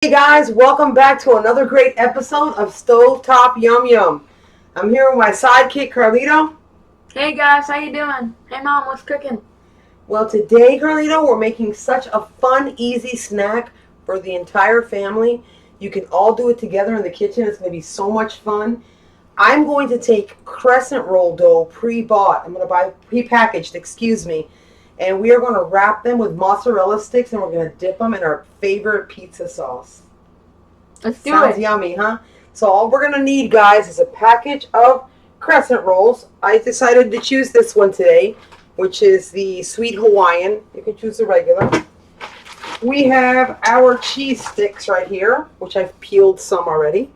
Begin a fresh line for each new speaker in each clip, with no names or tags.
Hey guys, welcome back to another great episode of Stovetop Yum Yum. I'm here with my sidekick Carlito.
Hey guys, how you doing? Hey mom, what's cooking?
Well, today Carlito, we're making such a fun, easy snack for the entire family. You can all do it together in the kitchen. It's going to be so much fun. I'm going to take crescent roll dough pre-bought. I'm going to buy pre-packaged, excuse me. And we are going to wrap them with mozzarella sticks and we're going to dip them in our favorite pizza sauce.
Let's do
Sounds
it.
yummy, huh? So all we're going to need, guys, is a package of crescent rolls. I decided to choose this one today, which is the Sweet Hawaiian. You can choose the regular. We have our cheese sticks right here, which I've peeled some already.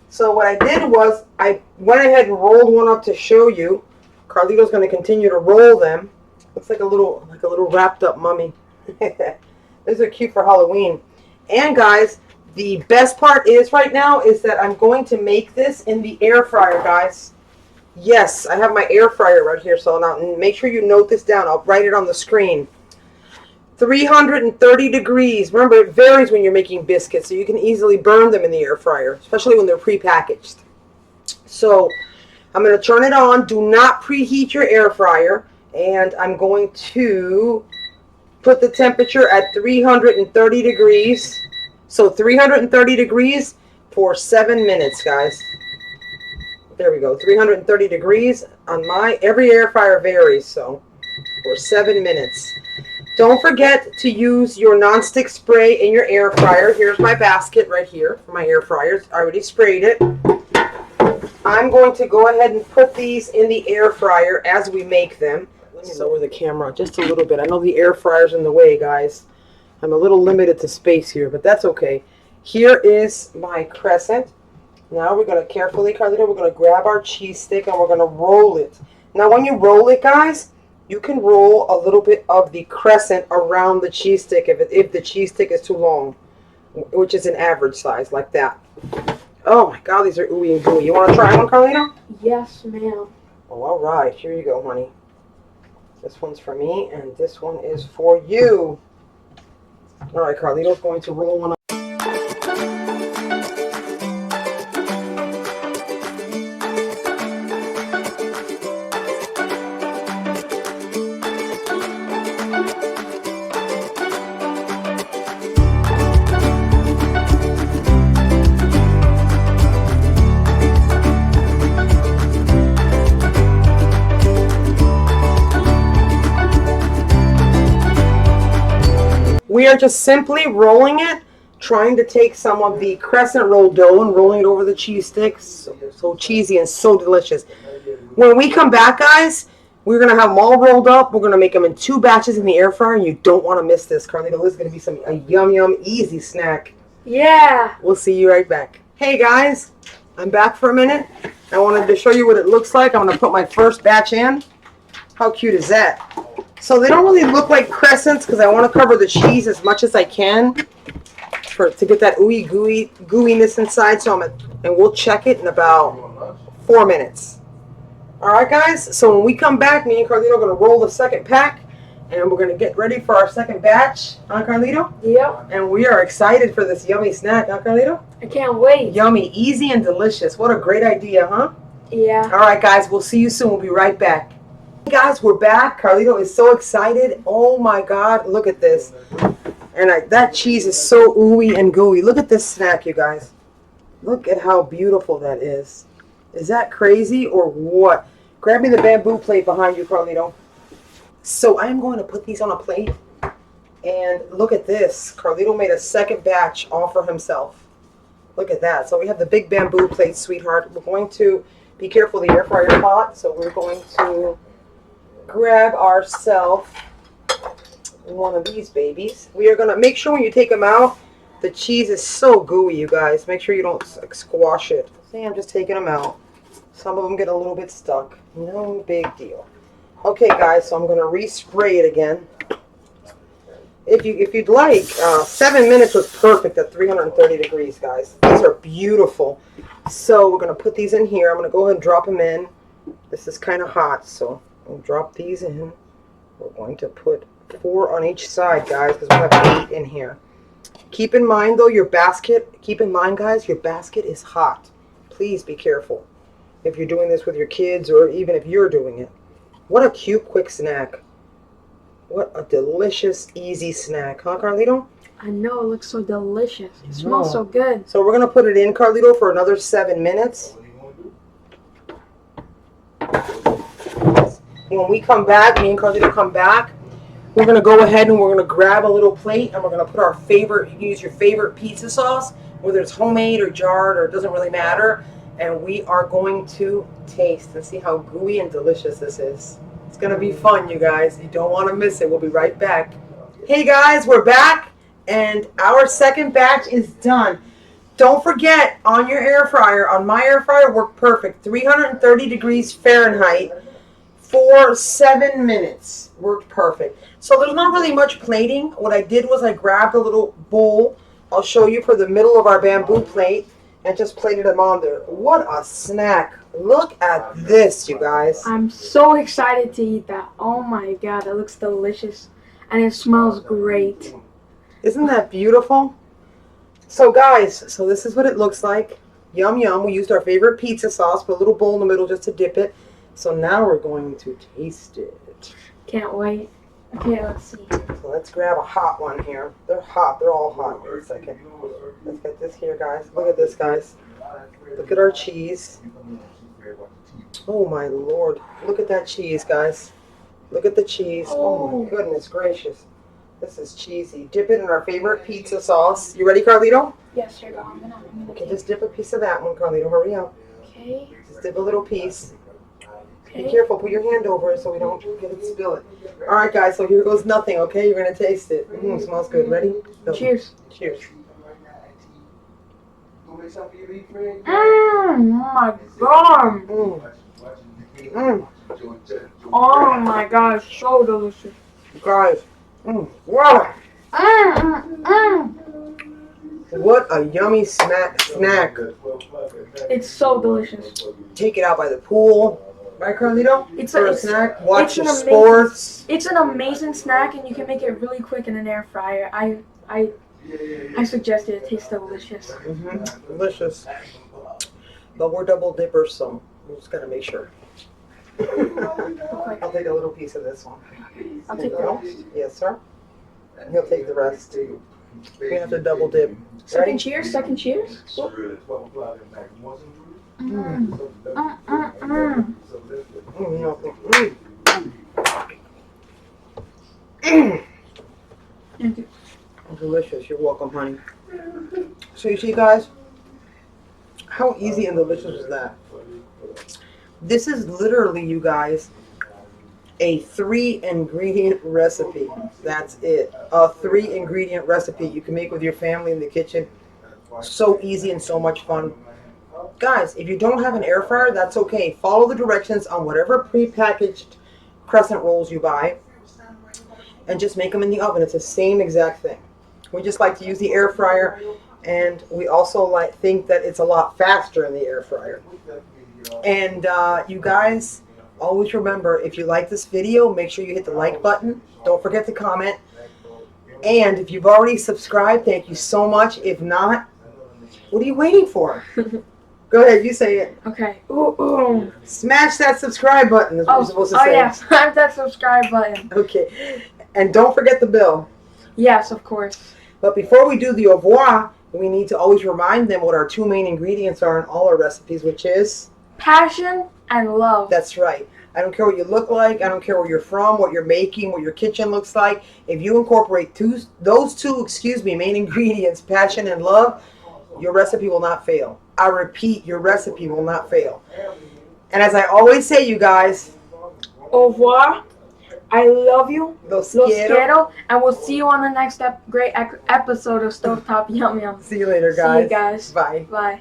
So what I did was I went ahead and rolled one up to show you. Carlito's going to continue to roll them. Looks like a little wrapped up mummy. Those are cute for Halloween. And guys, the best part is right now is that I'm going to make this in the air fryer, guys. Yes, I have my air fryer right here. So now make sure you note this down. I'll write it on the screen. 330 degrees. Remember, it varies when you're making biscuits, so you can easily burn them in the air fryer, especially when they're prepackaged. So I'm going to turn it on. Do not preheat your air fryer. And I'm going to put the temperature at 330 degrees. So 330 degrees for 7 minutes, guys. There we go. 330 degrees on every air fryer varies, so for 7 minutes. Don't forget to use your nonstick spray in your air fryer. Here's my basket right here for my air fryers. I already sprayed it. I'm going to go ahead and put these in the air fryer as we make them. Let me lower the camera just a little bit. I know the air fryer's in the way, guys. I'm a little limited to space here, but that's okay. Here is my crescent. Now we're going to carefully, Carlito, we're going to grab our cheese stick and we're going to roll it. Now when you roll it, guys, you can roll a little bit of the crescent around the cheese stick if the cheese stick is too long, which is an average size, like that. Oh my God, these are ooey and gooey. You want to try one, Carlito?
Yes, ma'am.
Oh, all right. Here you go, honey. This one's for me, and this one is for you. All right, Carlito's going to roll one up. We are just simply rolling it, trying to take some of the crescent roll dough and rolling it over the cheese sticks. So cheesy and so delicious. When we come back, guys, we're going to have them all rolled up. We're going to make them in 2 batches in the air fryer, and you don't want to miss this, Carlito. This is going to be a yum yum easy snack.
Yeah.
We'll see you right back. Hey, guys, I'm back for a minute. I wanted to show you what it looks like. I'm going to put my first batch in. How cute is that? So they don't really look like crescents because I want to cover the cheese as much as I can to get that ooey gooiness inside. And we'll check it in about 4 minutes. All right, guys. So when we come back, me and Carlito are going to roll the second pack, and we're going to get ready for our second batch. Huh, Carlito?
Yep.
And we are excited for this yummy snack, huh, Carlito?
I can't wait.
Yummy, easy, and delicious. What a great idea, huh?
Yeah.
All right, guys. We'll see you soon. We'll be right back. Guys, we're back. Carlito is so excited. Oh my God, look at this. And that cheese is so ooey and gooey. Look at this snack, you guys. Look at how beautiful that is. Is that crazy or what? Grab me the bamboo plate behind you, Carlito. So I'm going to put these on a plate. And look at this. Carlito made a second batch all for himself. Look at that. So we have the big bamboo plate, sweetheart. We're going to be careful, the air fryer is hot. So we're going to grab ourselves one of these babies. We are going to make sure when you take them out, the cheese is so gooey, you guys. Make sure you don't squash it. See, I'm just taking them out. Some of them get a little bit stuck. No big deal. Okay, guys, so I'm going to respray it again. If you'd like, 7 minutes was perfect at 330 degrees, guys. These are beautiful. So we're going to put these in here. I'm going to go ahead and drop them in. This is kind of hot, so we'll drop these in. We're going to put 4 on each side, guys, because we have 8 in here. Keep in mind, though, keep in mind, guys, your basket is hot. Please be careful if you're doing this with your kids or even if you're doing it. What a cute, quick snack. What a delicious, easy snack. Huh, Carlito?
I know, it looks so delicious. It smells so good.
So we're going to put it in, Carlito, for another 7 minutes. When we come back, me and Carlito come back, we're going to go ahead and we're going to grab a little plate and we're going to put our favorite, you can use your favorite pizza sauce, whether it's homemade or jarred or it doesn't really matter. And we are going to taste and see how gooey and delicious this is. It's going to be fun, you guys. You don't want to miss it. We'll be right back. Hey, guys, we're back. And our second batch is done. Don't forget, on your air fryer, on my air fryer, worked perfect. 330 degrees Fahrenheit for 7 minutes. Worked perfect. So there's not really much plating. What I did was I grabbed a little bowl. I'll show you for the middle of our bamboo plate and just plated them on there. What a snack. Look at this, you guys.
I'm so excited to eat that. Oh my god, it looks delicious. And it smells great.
Isn't that beautiful? So guys, this is what it looks like. Yum, yum. We used our favorite pizza sauce, put a little bowl in the middle just to dip it. So now we're going to taste it.
Can't wait. Okay, let's see.
So let's grab a hot one here. They're hot. They're all hot. Wait a second. Let's get this here, guys. Look at this, guys. Look at our cheese. Oh, my Lord. Look at that cheese, guys. Look at the cheese. Oh, my goodness gracious. This is cheesy. Dip it in our favorite pizza sauce. You ready, Carlito?
Yes, here, I'm gonna
Okay, just dip a piece of that one, Carlito. Hurry up.
Okay.
Just dip a little piece.
Okay.
Be careful. Put your hand over it so we don't get it spill it. All right, guys. So here goes nothing, okay? You're going to taste it. Smells good. Ready? Go.
Cheers.
Cheers.
My god. Oh my god, so delicious.
Guys. Wow. What a yummy snack.
It's so delicious.
Take it out by the pool. Right, Carlito?
It's
For
a
a snack. Watch your
amazing,
sports.
It's an amazing snack, and you can make it really quick in an air fryer. I suggest it. It tastes delicious.
Delicious. But we're double dippers, so we're just gonna make sure. I'll take a little piece of this one.
I'll take the rest.
Yes, sir. He'll take the rest. We have to double dip.
Second cheers. Second cheers. Thank you.
Delicious. You're welcome, honey. So you see, guys, how easy and delicious is that? This is literally, you guys, a 3-ingredient recipe. That's it. A 3-ingredient recipe you can make with your family in the kitchen. So easy and so much fun. Guys, if you don't have an air fryer, that's okay. Follow the directions on whatever prepackaged Crescent rolls you buy and just make them in the oven. It's the same exact thing. We just like to use the air fryer, and we also think that it's a lot faster in the air fryer. And you guys, always remember, if you like this video, make sure you hit the like button. Don't forget to comment. And if you've already subscribed, thank you so much. If not, what are you waiting for? Go ahead, you say it.
Okay. Ooh.
Smash that subscribe button is what you're supposed to say.
Oh yeah, smash that subscribe button.
Okay. And don't forget the bell.
Yes, of course.
But before we do the au revoir, we need to always remind them what our 2 main ingredients are in all our recipes, which is
passion and love.
That's right. I don't care what you look like. I don't care where you're from, what you're making, what your kitchen looks like. If you incorporate those two main ingredients, passion and love, your recipe will not fail. I repeat, your recipe will not fail. And as I always say, you guys,
au revoir. I love you.
Los
quiero. And we'll see you on the next great episode of Stovetop Yum Yum.
See you later, guys.
See you guys.
Bye.
Bye.